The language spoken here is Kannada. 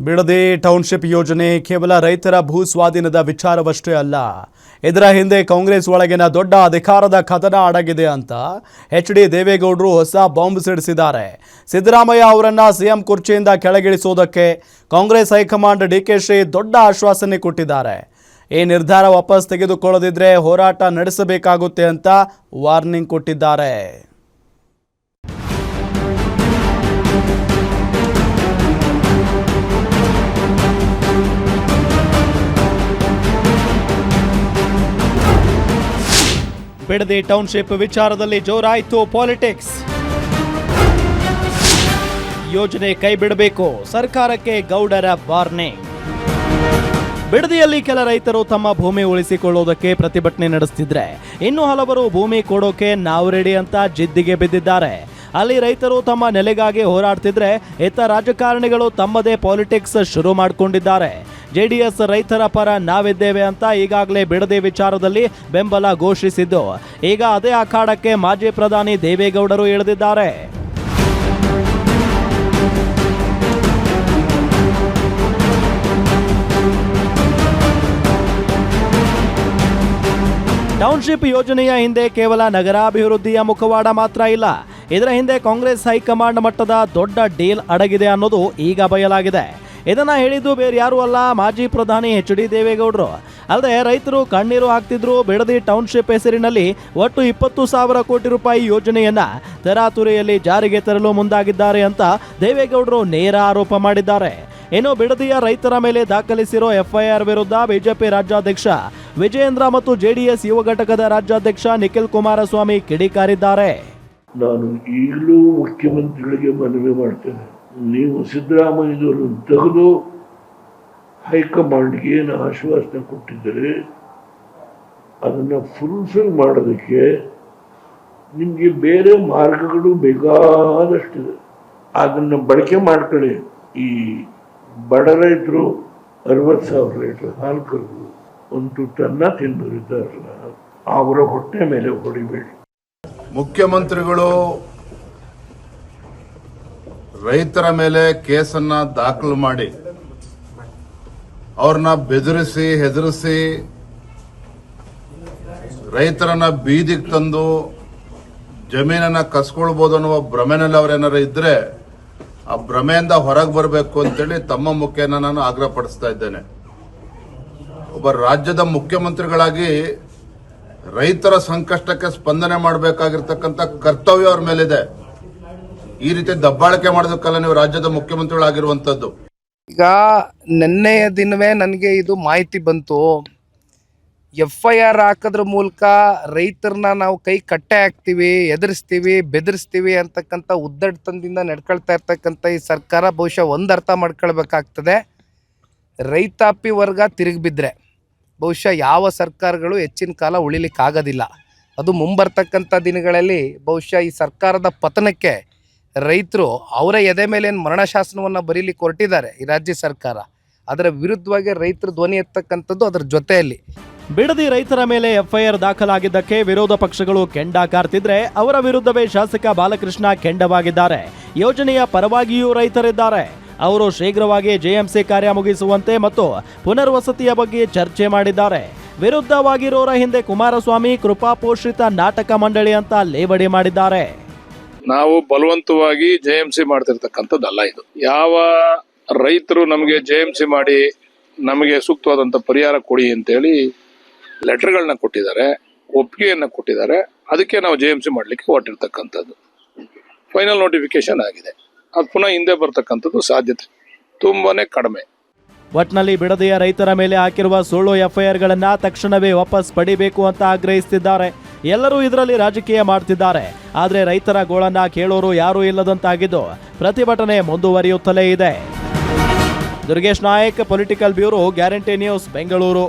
ಬಿಡದಿ ಟೌನ್ಶಿಪ್ ಯೋಜನೆ ಕೇವಲ ರೈತರ ಭೂ ಸ್ವಾಧೀನದ ವಿಚಾರವಷ್ಟೇ ಅಲ್ಲ, ಇದರ ಹಿಂದೆ ಕಾಂಗ್ರೆಸ್ ಒಳಗಿನ ದೊಡ್ಡ ಅಧಿಕಾರದ ಕದನ ಅಡಗಿದೆ ಅಂತ ಎಚ್.ಡಿ. ದೇವೇಗೌಡರು ಹೊಸ ಬಾಂಬ್ ಸಿಡಿಸಿದ್ದಾರೆ. ಸಿದ್ದರಾಮಯ್ಯ ಅವರನ್ನ ಸಿಎಂ ಕುರ್ಚಿಯಿಂದ ಕೆಳಗಿಳಿಸುವುದಕ್ಕೆ ಕಾಂಗ್ರೆಸ್ ಹೈಕಮಾಂಡ್ ಡಿ.ಕೆ.ಶಿ ದೊಡ್ಡ ಆಶ್ವಾಸನೆ ಕೊಟ್ಟಿದ್ದಾರೆ. ಈ ನಿರ್ಧಾರ ವಾಪಸ್ ತೆಗೆದುಕೊಳ್ಳದಿದ್ರೆ ಹೋರಾಟ ನಡೆಸಬೇಕಾಗುತ್ತೆ ಅಂತ ವಾರ್ನಿಂಗ್ ಕೊಟ್ಟಿದ್ದಾರೆ. ಬಿಡದಿ ಟೌನ್ಶಿಪ್ ವಿಚಾರದಲ್ಲಿ ಜೋರಾಯಿತು ಪಾಲಿಟಿಕ್ಸ್. ಯೋಜನೆ ಕೈ ಬಿಡಬೇಕು, ಸರ್ಕಾರಕ್ಕೆ ಗೌಡರ ವಾರ್ನಿಂಗ್. ಬಿಡದಿಯಲ್ಲಿ ಕೆಲ ರೈತರು ತಮ್ಮ ಭೂಮಿ ಉಳಿಸಿಕೊಳ್ಳುವುದಕ್ಕೆ ಪ್ರತಿಭಟನೆ ನಡೆಸುತ್ತಿದ್ರೆ, ಇನ್ನು ಹಲವರು ಭೂಮಿ ಕೊಡೋಕೆ ನಾವು ರೆಡಿ ಅಂತ ಜಿದ್ದಿಗೆ ಬಿದ್ದಿದ್ದಾರೆ. ಅಲ್ಲಿ ರೈತರು ತಮ್ಮ ನೆಲೆಗಾಗಿ ಹೋರಾಡ್ತಿದ್ರೆ, ಇತ್ತ ರಾಜಕಾರಣಿಗಳು ತಮ್ಮದೇ ಪಾಲಿಟಿಕ್ಸ್ ಶುರು ಮಾಡಿಕೊಂಡಿದ್ದಾರೆ. ಜೆಡಿಎಸ್ ರೈತರ ಪರ ನಾವಿದ್ದೇವೆ ಅಂತ ಈಗಾಗಲೇ ಬಿಡದಿ ವಿಚಾರದಲ್ಲಿ ಬೆಂಬಲ ಘೋಷಿಸಿದ್ದು, ಈಗ ಅದೇ ಅಖಾಡಕ್ಕೆ ಮಾಜಿ ಪ್ರಧಾನಿ ದೇವೇಗೌಡರು ಇಳಿದಿದ್ದಾರೆ. ಟೌನ್ಶಿಪ್ ಯೋಜನೆಯ ಹಿಂದೆ ಕೇವಲ ನಗರಾಭಿವೃದ್ಧಿಯ ಮುಖವಾಡ ಮಾತ್ರ ಇಲ್ಲ, ಇದರ ಹಿಂದೆ ಕಾಂಗ್ರೆಸ್ ಹೈಕಮಾಂಡ್ ಮಟ್ಟದ ದೊಡ್ಡ ಡೀಲ್ ಅಡಗಿದೆ ಅನ್ನೋದು ಈಗ ಬಯಲಾಗಿದೆ. ಇದನ್ನ ಹೇಳಿದ್ದು ಬೇರೆ ಯಾರು ಅಲ್ಲ, ಮಾಜಿ ಪ್ರಧಾನಿ ಎಚ್.ಡಿ. ದೇವೇಗೌಡರು. ಅಲ್ಲದೆ ರೈತರು ಕಣ್ಣೀರು ಹಾಕ್ತಿದ್ರು. ಬಿಡದಿ ಟೌನ್ಶಿಪ್ ಹೆಸರಿನಲ್ಲಿ ಒಟ್ಟು 20,000 ಕೋಟಿ ರೂಪಾಯಿ ಯೋಜನೆಯನ್ನ ತರಾತುರಿಯಲ್ಲಿ ಜಾರಿಗೆ ತರಲು ಮುಂದಾಗಿದ್ದಾರೆ ಅಂತ ದೇವೇಗೌಡರು ನೇರ ಆರೋಪ ಮಾಡಿದ್ದಾರೆ. ಇನ್ನು ಬಿಡದಿಯ ರೈತರ ಮೇಲೆ ದಾಖಲಿಸಿರೋ ಎಫ್ಐಆರ್ ವಿರುದ್ಧ ಬಿಜೆಪಿ ರಾಜ್ಯಾಧ್ಯಕ್ಷ ವಿಜಯೇಂದ್ರ ಮತ್ತು ಜೆಡಿಎಸ್ ಯುವ ಘಟಕದ ರಾಜ್ಯಾಧ್ಯಕ್ಷ ನಿಖಿಲ್ ಕುಮಾರಸ್ವಾಮಿ ಕಿಡಿಕಾರಿದ್ದಾರೆ. ನಾನು ಈಗಲೂ ಮುಖ್ಯಮಂತ್ರಿಗಳಿಗೆ ಮನವಿ ಮಾಡ್ತೇನೆ, ನೀವು ಸಿದ್ದರಾಮಯ್ಯನವರನ್ನು ತೆಗೆದು ಹೈಕಮಾಂಡ್ಗೆ ಏನು ಆಶ್ವಾಸನೆ ಕೊಟ್ಟಿದ್ದರೆ ಅದನ್ನು ಫುಲ್ಫಿಲ್ ಮಾಡೋದಕ್ಕೆ ನಿಮಗೆ ಬೇರೆ ಮಾರ್ಗಗಳು ಬೇಕಾದಷ್ಟಿದೆ, ಅದನ್ನು ಬಳಕೆ ಮಾಡ್ಕೊಳ್ಳಿ. ಈ ಬಡ ರೈತರು 60,000 ಲೀಟರ್ ಹಾಲು ಕರೆದು ಒಂದು ತುಟ್ಟನ್ನ ತಿಂದಿದ್ದಾರಲ್ಲ, ಅವರ ಹೊಟ್ಟೆ ಮೇಲೆ ಹೊಡಿಬೇಡಿ. ಮುಖ್ಯಮಂತ್ರಿಗಳು ರೈತರ ಮೇಲೆ ಕೇಸನ್ನ ದಾಖಲು ಮಾಡಿ ಅವ್ರನ್ನ ಬೆದರಿಸಿ ಹೆದರಿಸಿ ರೈತರನ್ನ ಬೀದಿಗೆ ತಂದು ಜಮೀನನ್ನ ಕಸ್ಕೊಳ್ಬಹುದು ಅನ್ನುವ ಭ್ರಮೆನಲ್ಲಿ ಅವ್ರೇನಾರ ಇದ್ರೆ ಆ ಭ್ರಮೆಯಿಂದ ಹೊರಗೆ ಬರಬೇಕು ಅಂತೇಳಿ ತಮ್ಮ ಮುಖೇನ ನಾನು ಆಗ್ರಹ ಪಡಿಸ್ತಾ ಇದ್ದೇನೆ. ಒಬ್ಬ ರಾಜ್ಯದ ಮುಖ್ಯಮಂತ್ರಿಗಳಾಗಿ ರೈತರ ಸಂಕಷ್ಟಕ್ಕೆ ಸ್ಪಂದನೆ ಮಾಡಬೇಕಾಗಿರ್ತಕ್ಕಂಥ ಕರ್ತವ್ಯ ಅವ್ರ ಮೇಲಿದೆ. ಈ ರೀತಿ ದಬ್ಬಾಳಿಕೆ ಮಾಡೋದಕ್ಕಲ್ಲ ನೀವು ರಾಜ್ಯದ ಮುಖ್ಯಮಂತ್ರಿಗಳಾಗಿರುವಂತದ್ದು. ಈಗ ನಿನ್ನೆಯ ದಿನವೇ ನನಗೆ ಇದು ಮಾಹಿತಿ ಬಂತು. ಎಫ್ಐಆರ್ ಹಾಕೋದ್ರ ಮೂಲಕ ರೈತರನ್ನ ನಾವು ಕೈ ಕಟ್ಟೆ ಹಾಕ್ತೀವಿ, ಎದುರಿಸ್ತೀವಿ, ಬೆದರಿಸ್ತೀವಿ ಅಂತಕ್ಕಂಥ ಉದ್ದಟತನದಿಂದ ನಡ್ಕೊಳ್ತಾ ಇರ್ತಕ್ಕಂಥ ಈ ಸರ್ಕಾರ ಬಹುಶಃ ಒಂದು ಅರ್ಥ ಮಾಡ್ಕೊಳ್ಬೇಕಾಗ್ತದೆ, ರೈತಾಪಿ ವರ್ಗ ತಿರುಗಿಬಿದ್ರೆ ಬಹುಶಃ ಯಾವ ಸರ್ಕಾರಗಳು ಹೆಚ್ಚಿನ ಕಾಲ ಉಳಿಲಿಕ್ಕಾಗೋದಿಲ್ಲ. ಅದು ಮುಂಬರ್ತಕ್ಕಂಥ ದಿನಗಳಲ್ಲಿ ಬಹುಶಃ ಈ ಸರ್ಕಾರದ ಪತನಕ್ಕೆ ರೈತರು ಅವರ ಎದೆ ಮೇಲೆ ಏನು ಮರಣಶಾಸನವನ್ನು ಬರೀಲಿಕ್ಕೆ ಹೊರಟಿದ್ದಾರೆ ಈ ರಾಜ್ಯ ಸರ್ಕಾರ, ಅದರ ವಿರುದ್ಧವಾಗಿ ರೈತರು ಧ್ವನಿ ಎತ್ತಕ್ಕಂಥದ್ದು ಅದರ ಜೊತೆಯಲ್ಲಿ. ಬಿಡದಿ ರೈತರ ಮೇಲೆ ಎಫ್ಐಆರ್ ದಾಖಲಾಗಿದ್ದಕ್ಕೆ ವಿರೋಧ ಪಕ್ಷಗಳು ಕೆಂಡ ಕಾರ್ತಿದ್ರೆ, ಅವರ ವಿರುದ್ಧವೇ ಶಾಸಕ ಬಾಲಕೃಷ್ಣ ಕೆಂಡವಾಗಿದ್ದಾರೆ. ಯೋಜನೆಯ ಪರವಾಗಿಯೂ ರೈತರಿದ್ದಾರೆ. ಅವರು ಶೀಘ್ರವಾಗಿ ಜೆಎಂಸಿ ಕಾರ್ಯ ಮುಗಿಸುವಂತೆ ಮತ್ತು ಪುನರ್ವಸತಿಯ ಬಗ್ಗೆ ಚರ್ಚೆ ಮಾಡಿದ್ದಾರೆ. ವಿರುದ್ಧವಾಗಿರೋರ ಹಿಂದೆ ಕುಮಾರಸ್ವಾಮಿ ಕೃಪಾಪೋಷಿತ ನಾಟಕ ಮಂಡಳಿ ಅಂತ ಲೇವಡಿ ಮಾಡಿದ್ದಾರೆ. ನಾವು ಬಲವಂತವಾಗಿ ಜೆಎಂಸಿ ಮಾಡ್ತಿರ್ತಕ್ಕಂಥದ್ದಲ್ಲ ಇದು. ಯಾವ ರೈತರು ನಮಗೆ ಜೆಎಂಸಿ ಮಾಡಿ ನಮಗೆ ಸೂಕ್ತವಾದಂಥ ಪರಿಹಾರ ಕೊಡಿ ಅಂತೇಳಿ ಲೆಟರ್ಗಳನ್ನ ಕೊಟ್ಟಿದ್ದಾರೆ, ಒಪ್ಪಿಗೆಯನ್ನ ಕೊಟ್ಟಿದ್ದಾರೆ, ಅದಕ್ಕೆ ನಾವು ಜೆಎಂಸಿ ಮಾಡಲಿಕ್ಕೆ ಹೊರಟಿರ್ತಕ್ಕಂಥದ್ದು. ಫೈನಲ್ ನೋಟಿಫಿಕೇಶನ್ ಆಗಿದೆ, ಅದು ಪುನಃ ಹಿಂದೆ ಬರ್ತಕ್ಕಂಥದ್ದು ಸಾಧ್ಯತೆ ತುಂಬಾನೇ ಕಡಿಮೆ. ಒಟ್ನಲ್ಲಿ ಬಿಡದಿಯ ರೈತರ ಮೇಲೆ ಹಾಕಿರುವ ಸುಳ್ಳು ಎಫ್ಐಆರ್ಗಳನ್ನ ತಕ್ಷಣವೇ ವಾಪಸ್ ಪಡಿಬೇಕು ಅಂತ ಆಗ್ರಹಿಸುತ್ತಿದ್ದಾರೆ. ಎಲ್ಲರೂ ಇದರಲ್ಲಿ ರಾಜಕೀಯ ಮಾಡ್ತಿದ್ದಾರೆ, ಆದ್ರೆ ರೈತರ ಗೋಳನ್ನ ಕೇಳೋರು ಯಾರೂ ಇಲ್ಲದಂತಾಗಿದ್ದು ಪ್ರತಿಭಟನೆ ಮುಂದುವರಿಯುತ್ತಲೇ ಇದೆ. Durgesh Nayak, political bureau, guarantee news, Bengaluru.